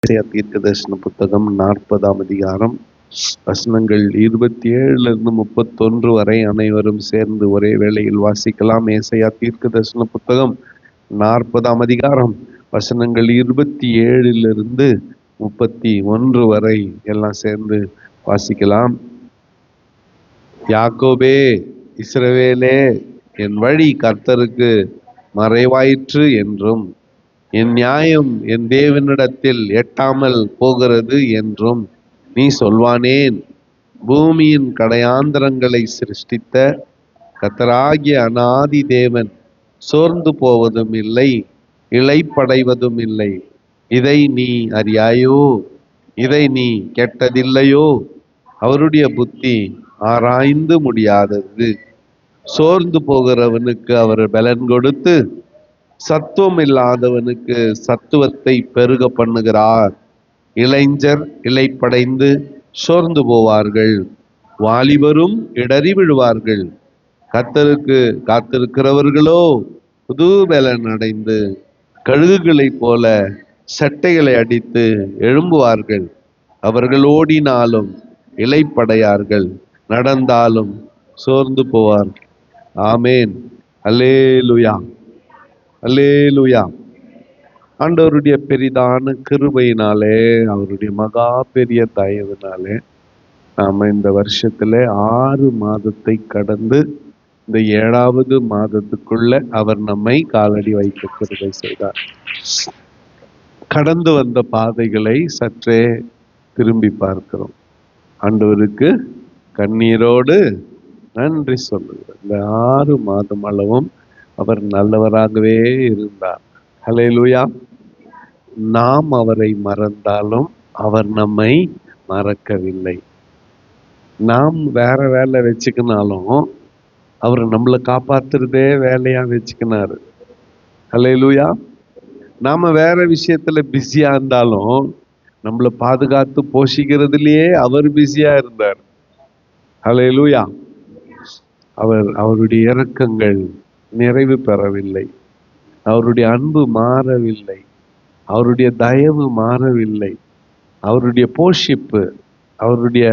தீர்க்க தரிசன புத்தகம் 40ஆம் அதிகாரம் வசனங்கள் 27 31 வரை அனைவரும் சேர்ந்து ஒரே வேளையில் வாசிக்கலாம். ஏசாயா தீர்க்க தரிசன புத்தகம் 40ஆம் அதிகாரம் வசனங்கள் 27 31 வரை எல்லாம் சேர்ந்து வாசிக்கலாம். யாக்கோபே, இஸ்ரவேலே, என் வழி கர்த்தருக்கு மறைவாயிற்று என்றும் என் நியாயம் என் தேவனிடத்தில் எட்டாமல் போகிறது என்றும் நீ சொல்வானேன்? பூமியின் கடையாந்தரங்களை சிருஷ்டித்த கர்த்தராகிய அநாதி தேவன் சோர்ந்து போவதும் இல்லை, இளைப்படைவதும் இல்லை. இதை நீ அறியாயோ? இதை நீ கேட்டதில்லையோ? அவருடைய புத்தி ஆராய்ந்து முடியாதது. சோர்ந்து போகிறவனுக்கு அவர் பலன் கொடுத்து சத்துவம் இல்லாதவனுக்கு சத்துவத்தை பெருக பண்ணுகிறார். இளைஞர் இளைப்படைந்து சோர்ந்து போவார்கள், வாலிபரும் இடறி விழுவார்கள். கர்த்தருக்கு காத்திருக்கிறவர்களோ புது பலன் அடைந்து கழுகுகளைப் போல சட்டைகளை அடித்து எழும்புவார்கள். அவர்கள் ஓடினாலும் இளைப்படையார்கள், நடந்தாலும் சோர்ந்து போவார்கள். ஆமேன். அல்லேலூயா, அல்லேலூயா. ஆண்டவருடைய பெரிதான கிருபையினாலே, அவருடைய மகா பெரிய தயவினாலே நாம இந்த வருஷத்துல 6 மாதத்தை கடந்து இந்த 7வது மாதத்துக்குள்ள அவர் நம்மை காலடி வைக்க கிருபை செய்தார். கடந்து வந்த பாதைகளை சற்றே திரும்பி பார்க்கிறோம். ஆண்டவருக்கு கண்ணீரோடு நன்றி சொல்லுகிறோம். இந்த 6 மாதம் அளவும் அவர் நல்லவராகவே இருந்தார். ஹல்லேலூயா. நாம் அவரை மறந்தாலும் அவர் நம்மை மறக்கவில்லை. நாம் வேற வேலை வச்சுக்கினாலும் அவர் நம்மளை காப்பாத்துறதே வேலையா வச்சுக்கினாரு. ஹல்லேலூயா. நாம வேற விஷயத்துல பிஸியா இருந்தாலும் நம்மளை பாதுகாத்து போஷிக்கிறதுலயே அவர் பிஸியா இருந்தார். ஹல்லேலூயா. அவருடைய இரக்கங்கள் நிறைவு பெறவில்லை, அவருடைய அன்பு மாறவில்லை, அவருடைய தயவு மாறவில்லை, அவருடைய போஷிப்பு, அவருடைய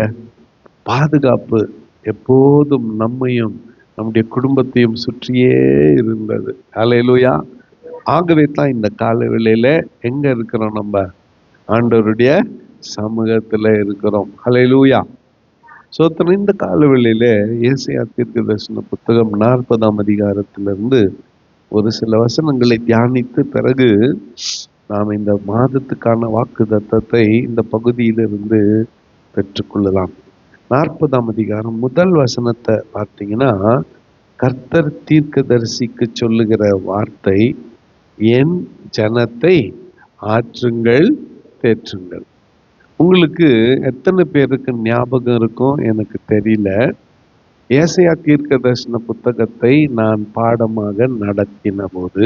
பாதுகாப்பு எப்போதும் நம்மையும் நம்முடைய குடும்பத்தையும் சுற்றியே இருந்தது. ஹல்லேலூயா. ஆகவே தான் இந்த காலவேளையில எங்க இருக்கிறோம்? நம்ம ஆண்டவருடைய சமூகத்துல இருக்கிறோம். ஹல்லேலூயா. இந்த காலவேளையில ஏசாயா தீர்க்க தரிசன புத்தகம் 40ஆம் அதிகாரத்திலிருந்து ஒரு சில வசனங்களை தியானித்து பிறகு நாம் இந்த மாதத்துக்கான வாக்கு தத்தத்தை இந்த பகுதியிலிருந்து பெற்றுக்கொள்ளலாம். 40ஆம் அதிகாரம் முதல் வசனத்தை பார்த்தீங்கன்னா, கர்த்தர் தீர்க்கதரிசிக்கு சொல்லுகிற வார்த்தை, என் ஜனத்தை ஆற்றுங்கள், தேற்றுங்கள். உங்களுக்கு எத்தனை பேருக்கு ஞாபகம் இருக்கும் எனக்கு தெரியல. ஏசாயா தீர்க்க தரிசன புத்தகத்தை நான் பாடமாக நடத்தின போது,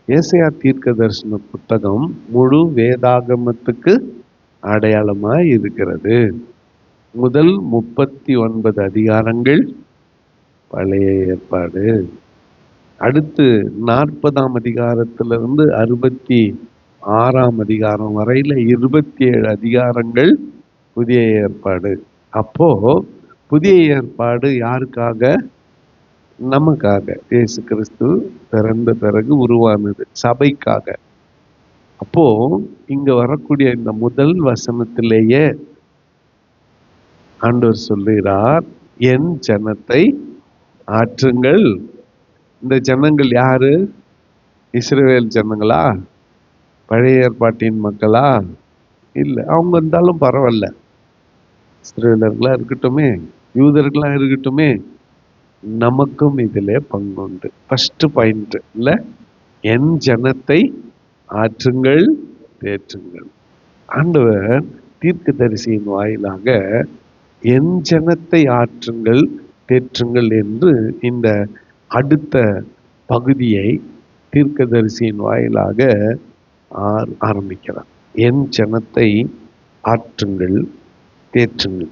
ஏசாயா தீர்க்க தரிசன புத்தகம் முழு வேதாகமத்துக்கு அடையாளமாய் இருக்கிறது. முதல் 39 அதிகாரங்கள் பழைய ஏற்பாடு. அடுத்து 40ஆம் அதிகாரத்திலிருந்து 66ஆம் அதிகாரம் வரையில 27 அதிகாரங்கள் புதிய ஏற்பாடு. அப்போ புதிய ஏற்பாடு யாருக்காக? நமக்காக. இயேசு கிறிஸ்து பிறந்த பிறகு உருவானது, சபைக்காக. அப்போ இங்க வரக்கூடிய இந்த முதல் வசனத்திலேயே ஆண்டவர் சொல்லுகிறார், என் ஜனத்தை ஆற்றுங்கள். இந்த ஜனங்கள் யாரு? இஸ்ரவேல் ஜனங்களா? பழைய ஏற்பாட்டின் மக்களா? இல்லை. அவங்க இருந்தாலும் பரவாயில்ல, இஸ்ரவேலர்களா இருக்கட்டுமே, யூதர்களா இருக்கட்டுமே, நமக்கும் இதிலே பங்குண்டு. ஃபர்ஸ்ட் பாயிண்ட் இல்ல, என் ஜனத்தை ஆற்றுங்கள், தேற்றுங்கள். ஆண்டவர் தீர்க்கதரிசியின் வாயிலாக என் ஜனத்தை ஆற்றுங்கள், தேற்றுங்கள் என்று இந்த அடுத்த பகுதியை தீர்க்கதரிசியின் வாயிலாக ஆரம்பிக்கிறார். என் ஜனத்தை ஆற்றுங்கள், தேற்றுங்கள்.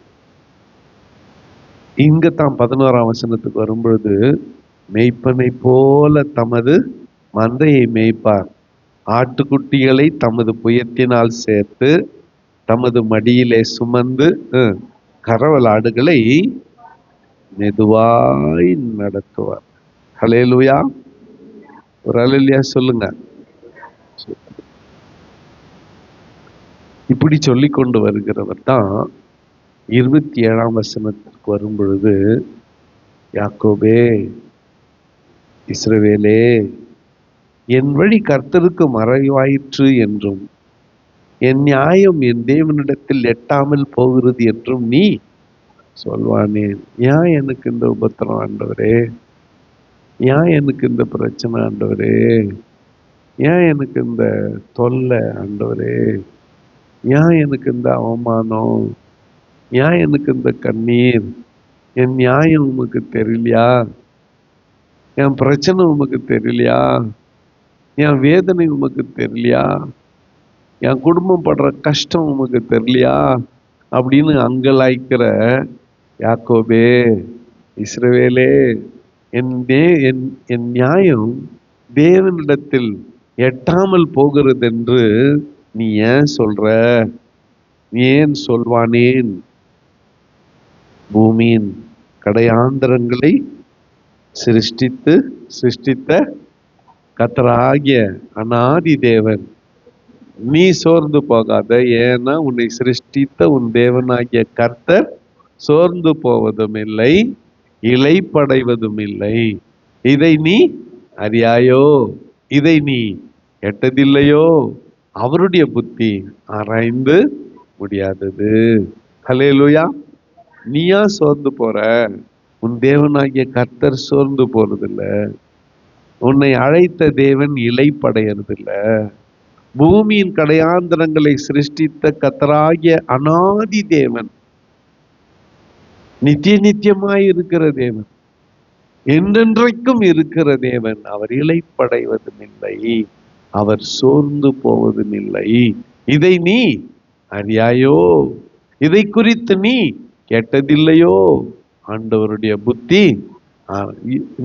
இங்கத்தான் 11ஆம் வசனத்துக்கு வரும்பொழுது, மேய்ப்பனை போல தமது மந்தையை மேய்ப்பார், ஆட்டுக்குட்டிகளை தமது புயத்தினால் சேர்த்து தமது மடியிலே சுமந்து கறவலாடுகளை மெதுவாய் நடத்துவார். ஹல்லேலூயா. ஒரு ஹல்லேலூயா சொல்லுங்க. இப்படி சொல்லி கொண்டு வருகிறவர் தான் 27ஆம் வசனத்திற்கு வரும் பொழுது, யாக்கோபே, இஸ்ரவேலே, என் வழி கர்த்தருக்கு மறைவாயிற்று என்றும் என் நியாயம் என் தேவனிடத்தில் எட்டாமல் போகிறது என்றும் நீ சொல்வானேன். ஏன் எனக்கு இந்த உபத்திரம் ஆண்டவரே? ஏன் எனக்கு இந்த பிரச்சனை ஆண்டவரே? ஏன் எனக்கு இந்த தொல்லை ஆண்டவரே? ஏன் எனக்கு இந்த அவமானம்? ஏன் எனக்கு இந்த கண்ணீர்? என் நியாயம் உமக்கு தெரியலையா? என் பிரச்சனை உமக்கு தெரியலையா? என் வேதனை உமக்கு தெரியலையா? என் குடும்பம் படுற கஷ்டம் உமக்கு தெரியலையா? அப்படின்னு அங்கலாய்க்கிற யாக்கோபே, இஸ்ரவேலே, என் நியாயம் தேவனிடத்தில் எட்டாமல் போகிறது என்று நீ ஏன் சொல்ற? ஏன் சொல்வானேன்? பூமியின் கடையாந்தரங்களை சிருஷ்டித்த கர்த்தராகிய அநாதி தேவன், நீ சோர்ந்து போகாத. ஏன்னா உன்னை சிருஷ்டித்த உன் தேவனாகிய கர்த்தர் சோர்ந்து போவதும் இல்லை, இளைப்படைவதும் இல்லை. இதை நீ அறியாயோ? இதை நீ எட்டதில்லையோ? அவருடைய புத்தி ஆராய்ந்து முடியாதது. ஹல்லேலூயா. நீயா சோர்ந்து போற? உன் தேவனாகிய கர்த்தர் சோர்ந்து போறதில்ல. உன்னை அழைத்த தேவன் இளைப்படையறதில்ல. பூமியின் கடையாந்தரங்களை சிருஷ்டித்த கர்த்தராகிய அநாதி தேவன், நித்தியமாய் இருக்கிற தேவன், என்றென்றைக்கும் இருக்கிற தேவன், அவர் இளைப்படைவதும் இல்லை, அவர் சோர்ந்து போவதும் இல்லை. இதை நீ அறியாயோ? இதை குறித்து நீ கேட்டதில்லையோ? ஆண்டவருடைய புத்தி,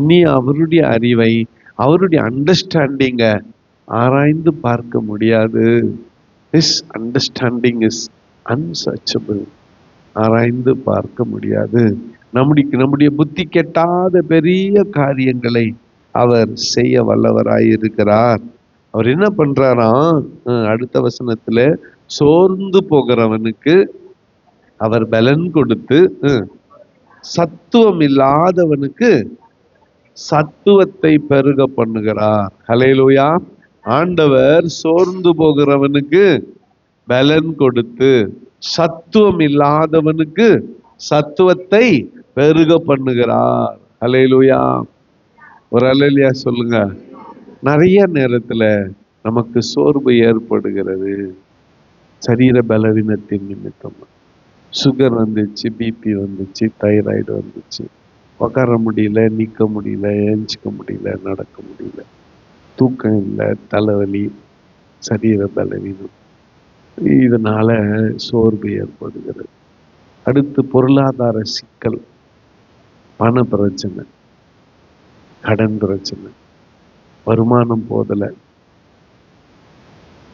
நீ அவருடைய அறிவை, அவருடைய அண்டர்ஸ்டாண்டிங்க ஆராய்ந்து பார்க்க முடியாது. His understanding is unsearchable. ஆராய்ந்து பார்க்க முடியாது. நம்முடைய புத்தி கெட்டாத பெரிய காரியங்களை அவர் செய்ய வல்லவராயிருக்கிறார். அவர் என்ன பண்றாராம்? அடுத்த வசனத்துல, சோர்ந்து போகிறவனுக்கு அவர் பலன் கொடுத்து சத்துவம் இல்லாதவனுக்கு சத்துவத்தை பெருக பண்ணுகிறார். ஹல்லேலூயா. ஆண்டவர் சோர்ந்து போகிறவனுக்கு பலன் கொடுத்து சத்துவம் இல்லாதவனுக்கு சத்துவத்தை பெருக பண்ணுகிறார். ஹல்லேலூயா. ஒரு ஹல்லேலூயா சொல்லுங்க. நிறைய நேரத்துல நமக்கு சோர்வு ஏற்படுகிறது, சரீர பலவீனத்தின் நிமித்தம். சுகர் வந்துச்சு, பிபி வந்துச்சு, தைராய்டு வந்துச்சு, உட்கார முடியல, நிற்க முடியல, ஏஞ்சிக்க முடியல, நடக்க முடியல, தூக்கம் இல்லை, தலைவலி, சரீர பலவீனம், இதனால சோர்வு ஏற்படுகிறது. அடுத்து பொருளாதார சிக்கல், பண பிரச்சனை, கடன் பிரச்சனை, வருமானம் போதலை,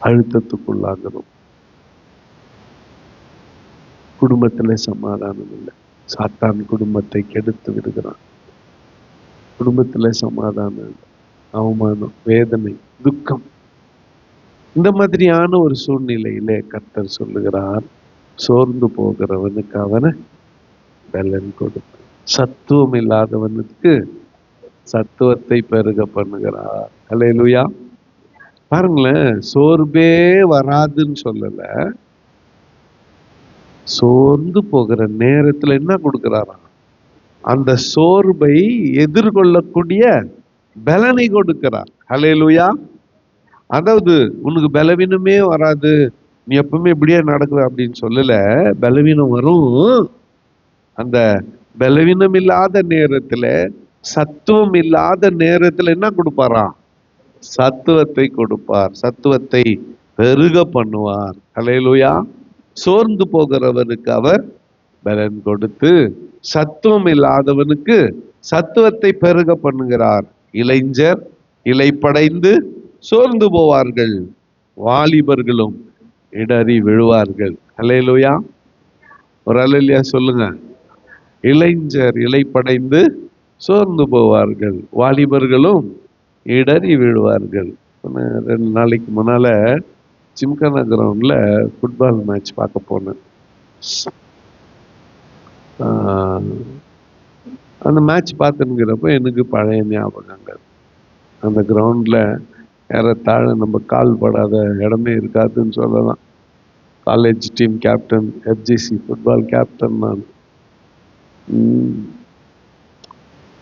அழுத்தத்துக்குள்ளாகிறோம், குடும்பத்துல சமாதானம் இல்லை, சாத்தான் குடும்பத்தை கெடுத்து விடுகிறான், குடும்பத்துல சமாதானம் இல்லை, அவமானம், வேதனை, துக்கம். இந்த மாதிரியான ஒரு சூழ்நிலையிலே கர்த்தர் சொல்லுகிறார், சோர்ந்து போகிறவனுக்கு அவனை பலன் கொடுத்து சத்துவம் இல்லாதவனுக்கு சத்துவத்தை பெருக பண்ணுகிறார். ஹல்லேலூயா. பாருங்களேன், சோர்வே வராதுன்னு சொல்லல, சோர்ந்து போகிற நேரத்துல என்ன கொடுக்கிறாராம்? அந்த சோர்வை எதிர்கொள்ளக்கூடிய பலனை கொடுக்கிறார். ஹல்லேலூயா. அதாவது உனக்கு பலவீனமே வராது, நீ எப்பவுமே இப்படியே நடக்குற அப்படின்னு சொல்லல. பலவீனம் வரும். அந்த பலவீனம் இல்லாத நேரத்துல, சத்துவம் இல்லாத நேரத்துல என்ன கொடுப்பாராம்? சத்துவத்தை கொடுப்பார், சத்துவத்தை பெருக பண்ணுவார். ஹல்லேலூயா. சோர்ந்து போகிறவனுக்கு அவர் பலன் கொடுத்து சத்துவம் இல்லாதவனுக்கு சத்துவத்தை பெருக பண்ணுகிறார். இளைஞர் இளைப்படைந்து சோர்ந்து போவார்கள், வாலிபர்களும் இடறி விழுவார்கள். அல்லேலூயா. ஒரு அல்லேலூயா சொல்லுங்க. இளைஞர் இளைப்படைந்து சோர்ந்து போவார்கள், வாலிபர்களும் இடறி விழுவார்கள். 2 நாளைக்கு முன்னால ஜிம்கானா கிரவுண்ட்ல ஃபுட்பால் மேட்ச் பார்க்க போனேன். அந்த மேட்ச் பார்த்துங்கிறப்ப எனக்கு பழைய ஞாபகங்கள். அந்த கிரவுண்ட்ல ஏறத்தாழ நம்ம கால் படாத இடமே இருக்காதுன்னு சொல்லலாம். College team captain, FGC football captain நான்.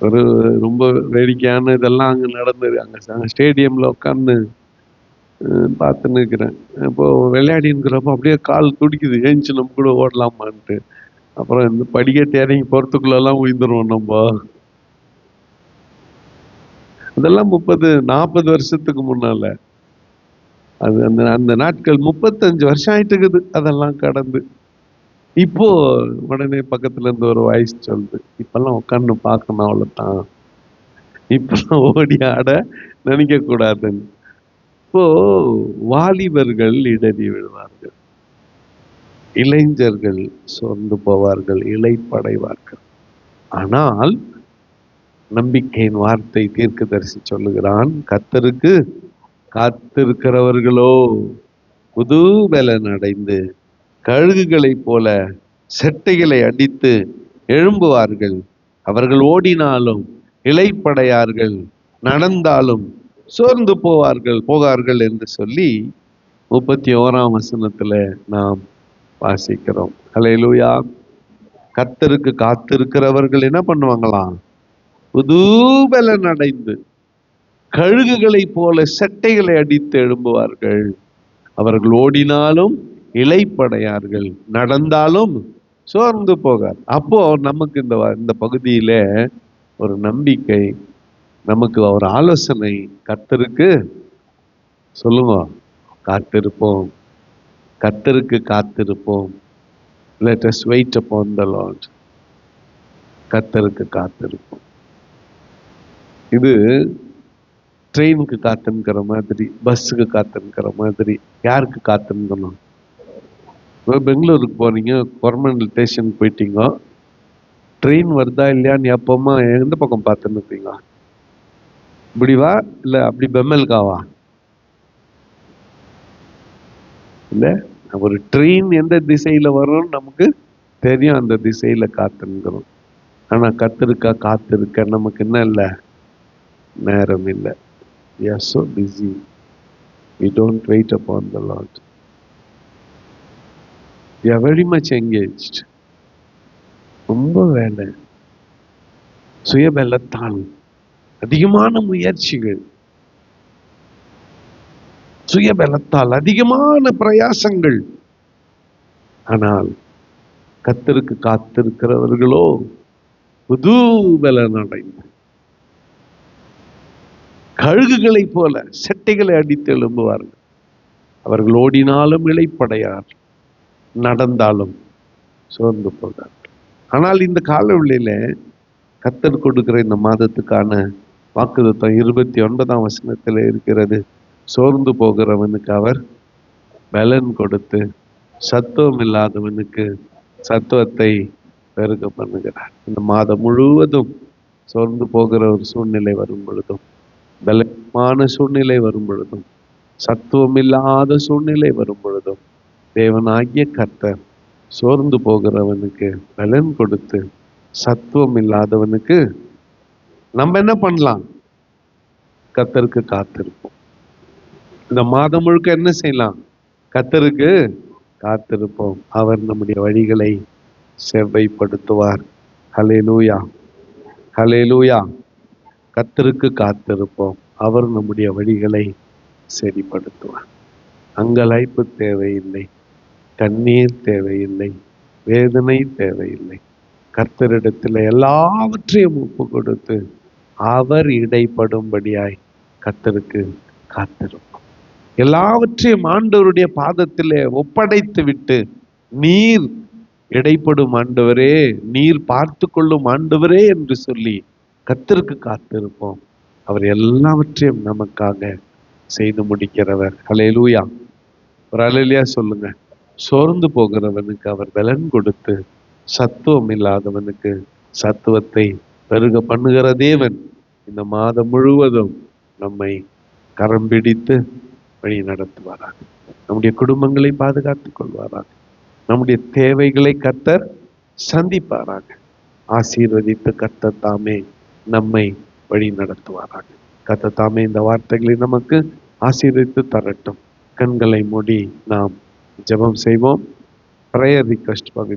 ஒரு ரொம்ப வேடிக்கையான இதெல்லாம் அங்கே நடந்தது. அங்கே ஸ்டேடியமில் உட்காந்து பார்த்துன்னு இருக்கிறேன். இப்போ விளையாடிங்கிறப்போ அப்படியே கால் துடிக்குது, ஏஞ்சி நம்ம கூட ஓடலாமான்ட்டு. அப்புறம் இந்த படிக்கட்டு இறங்கி போகிறதுக்குள்ளெல்லாம் உயிர்ந்துருவோம் நம்ம. அதெல்லாம் 30-40 வருஷத்துக்கு முன்னால. அது அந்த அந்த நாட்கள் 35 வருஷம் ஆயிட்டு இருக்குது அதெல்லாம் கடந்து. இப்போ உடனே பக்கத்துல இருந்து ஒரு வாய்ஸ் சொல்லுது, இப்பெல்லாம் உட்காந்து பார்க்கணும், அவ்வளவுதான், இப்பெல்லாம் ஓடி ஆட நினைக்க கூடாதுன்னு. இப்போ வாலிபர்கள் இடறி விழுவார்கள், இளைஞர்கள் சோர்ந்து போவார்கள், இளைப்படைவார்கள். ஆனால் நம்பிக்கையின் வார்த்தை தீர்க்கதரிசி சொல்லுகிறான், கர்த்தருக்கு காத்திருக்கிறவர்களோ புது பலன் அடைந்து கழுகுகளைப் போல செட்டைகளை அடித்து எழும்புவார்கள். அவர்கள் ஓடினாலும் இளைப்படையார்கள், நடந்தாலும் சோர்ந்து போகார்கள் என்று சொல்லி 31ஆம் வசனத்துல நாம் வாசிக்கிறோம். அல்லேலூயா. கர்த்தருக்கு காத்திருக்கிறவர்கள் என்ன பண்ணுவாங்களாம்? புது பலன் அடைந்து கழுகுகளைப் போல செட்டைகளை அடித்து எழும்புவார்கள். அவர்கள் ஓடினாலும் இளைப்படையார்கள், நடந்தாலும் சோர்ந்து போகார். அப்போ நமக்கு இந்த பகுதியில ஒரு நம்பிக்கை, நமக்கு ஒரு ஆலோசனை. கர்த்தருக்கு சொல்லுங்க, காத்திருப்போம், கர்த்தருக்கு காத்திருப்போம். Let us wait upon the Lord. கர்த்தருக்கு காத்திருப்போம். இது ட்ரெயினுக்கு காத்துங்கிற மாதிரி, பஸ்ஸுக்கு காத்துங்கிற மாதிரி. யாருக்கு காத்துங்கணும்? பெங்களூருக்கு போறீங்க, கொரமண்டல் ஸ்டேஷன் போயிட்டீங்க, ட்ரெயின் வருதா இல்லையான்னு எப்பமா எந்த பக்கம் பார்த்துன்னு இருப்பீங்க? இப்படி வா இல்ல அப்படி பெம்மல்காவா? இல்ல, ஒரு ட்ரெயின் எந்த திசையில வரும்னு நமக்கு தெரியும், அந்த திசையில காத்துங்கிறோம். ஆனா கர்த்தருக்கா காத்திருக்க நமக்கு என்ன இல்லை, நேரம் இல்லை. We are so busy. We don't wait upon the Lord. We are very much engaged. ரொம்ப வேலை, சுயபலத்தால் அதிகமான முயற்சிகள், சுயபலத்தால் அதிகமான பிரயாசங்கள். ஆனால் கர்த்தருக்கு காத்திருக்கிறவர்களோ புது பலன் அடைந்து கழுகுகளை போல செட்டைகளை அடித்து எழும்புவார்கள். அவர்கள் ஓடினாலும் இளைப்படையார், நடந்தாலும் சோர்ந்து போகிறார். ஆனால் இந்த காலவெளியில கர்த்தர் கொடுக்கிற இந்த மாதத்துக்கான வாக்குத்தத்தம் 29ஆம் வசனத்தில் இருக்கிறது. சோர்ந்து போகிறவனுக்கு அவர் பலன் கொடுத்து சத்துவம் இல்லாதவனுக்கு சத்துவத்தை பெருக பண்ணுகிறார். இந்த மாதம் முழுவதும் சோர்ந்து போகிற ஒரு சூழ்நிலை வரும் பொழுதும், பலமான சூழ்நிலை வரும் பொழுதும், சத்துவம் இல்லாத சூழ்நிலை வரும் பொழுதும், தேவனாகிய கர்த்தர் சோர்ந்து போகிறவனுக்கு பலன் கொடுத்து சத்துவம் இல்லாதவனுக்கு நம்ம என்ன பண்ணலாம்? கர்த்தருக்கு காத்திருப்போம். இந்த மாதம் முழுக்க என்ன செய்யலாம்? கர்த்தருக்கு காத்திருப்போம். அவர் நம்முடைய வழிகளை செவ்வைப்படுத்துவார். ஹல்லேலூயா, ஹல்லேலூயா. கர்த்தருக்கு காத்திருப்போம், அவர் நம்முடைய வழிகளை சரிப்படுத்துவார். அங்கலாய்ப்பு தேவையில்லை, கண்ணீர் தேவையில்லை, வேதனை தேவையில்லை. கர்த்தரிடத்தில் எல்லாவற்றையும் ஒப்பு கொடுத்து அவர் இடைப்படும்படியாய் கர்த்தருக்கு காத்திருப்போம். எல்லாவற்றையும் ஆண்டவருடைய பாதத்திலே ஒப்படைத்து விட்டு, நீர் இடைப்படும் ஆண்டவரே, நீர் பார்த்து கொள்ளும் ஆண்டவரே என்று சொல்லி கர்த்தருக்கு காத்திருப்போம். அவர் எல்லாவற்றையும் நமக்காக செய்து முடிக்கிறவர். ஹல்லேலூயா. ஒரு அல்லேலூயா சொல்லுங்க. சோர்ந்து போகிறவனுக்கு அவர் பலன் கொடுத்து, சத்துவம் இல்லாதவனுக்கு சத்துவத்தை பெருக பண்ணுகிற தேவன் இந்த மாதம் முழுவதும் நம்மை கரம் பிடித்து வழி நடத்துவாராக. நம்முடைய குடும்பங்களை பாதுகாத்துக் கொள்வாராக. நம்முடைய தேவைகளை கர்த்தர் சந்திப்பாராக. ஆசீர்வதித்து கர்த்தர் தாமே நம்மை வழி நடத்துவாராக. கர்த்தர் தாமே இந்த வார்த்தைகளை நமக்கு ஆசீர்வதித்து தரட்டும். கண்களை மூடி நாம் ஜெபம் செய்வோம். பிரேயர் ரிக்வெஸ்ட் பகுதி